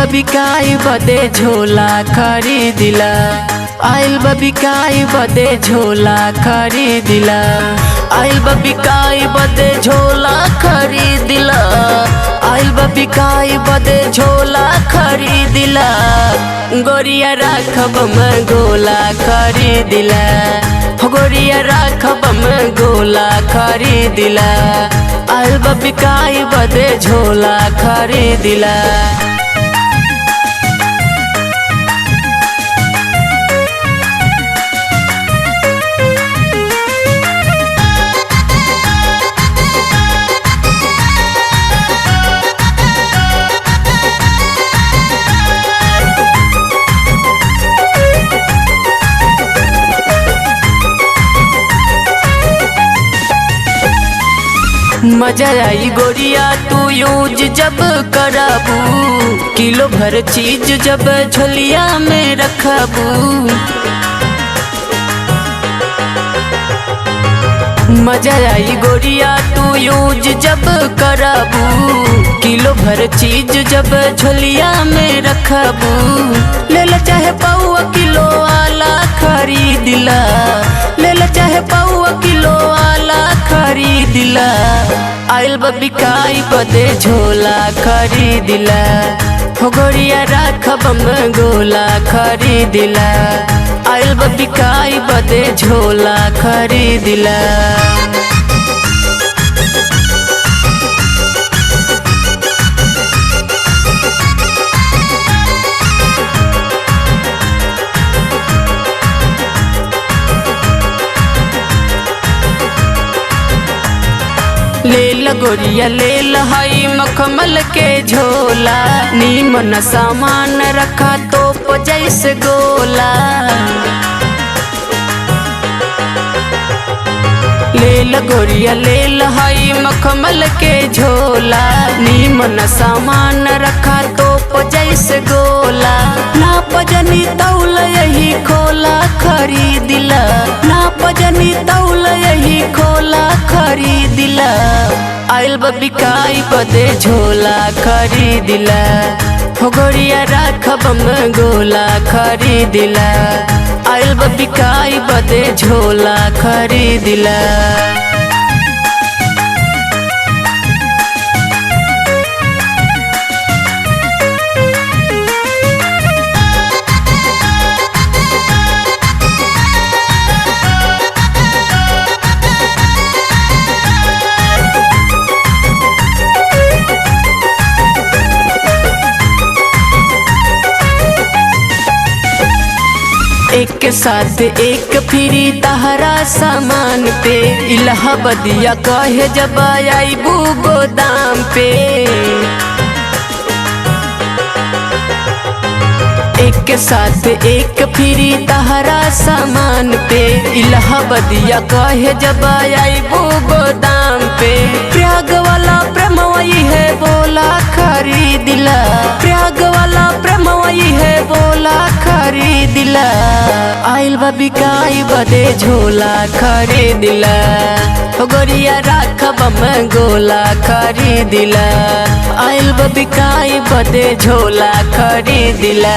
बबिकाई बदे झोला खरीदिला, आइल बबिकाई बदे झोला खरीदिला, आइल बबिकाई बदे झोला खरीदिला, आइल बबिकाई बदे झोला खरीदिला, गोरिया राखब में गोला खरीदिला, गोरिया राखब में गोला खरीदिला, आइल बबिकाई बदे झोला खरीदिला। मजा आई गोरिया तू यूज जब कराबू, किलो भर चीज जब झोलिया में रखबू। मजा आई गोरिया तू यूज जब कराबू, किलो भर चीज जब झोलिया में रखबू। ले ला चाहे पौआ किलो आला खरीदिला, ले ला चाहे पौआ किलो आला खरीदिला, आइल बबिकाई बदे झोला खरीदिला, हो गोरिया राखब में गोला खरीदिला, आइल बबिकाई बदे झोला खरीदिला। लेल गोरिया लेल हई मखमल के झोला, नीमन सामान रखा तोप जैसे गोला। लेल गोरिया लेल हई मखमल के झोला, नीमन सामान रखा तोप जैसे गोला। नाप जनी तौल यही खोला खरीदिला, नाप जनी तौल यही खोला खरीदिला, आइल बबिकाई बदे झोला खरीदिला, हो गोरिया राखब में गोला खरीदिला, आइल बबिकाई बदे झोला खरीदिला। एक के साथ एक फ्री तहरा सामान पे, इलाहाबादिया कहे जब आईबू गोदाम पे। एक के साथ एक फ्री तहरा सामान पे, इलाहाबादिया कहे जब आईबू गोदाम पे। प्रयाग वाला प्रेम वही है बोला खरीदिला, प्रयाग वाला प्रेम वही है बोला खरीदिला, आइल बबिकाई बदे झोला खरीदिला, हो गोरिया राखब में गोला खरीदिला, आइल बबिकाई बदे झोला खरीदिला।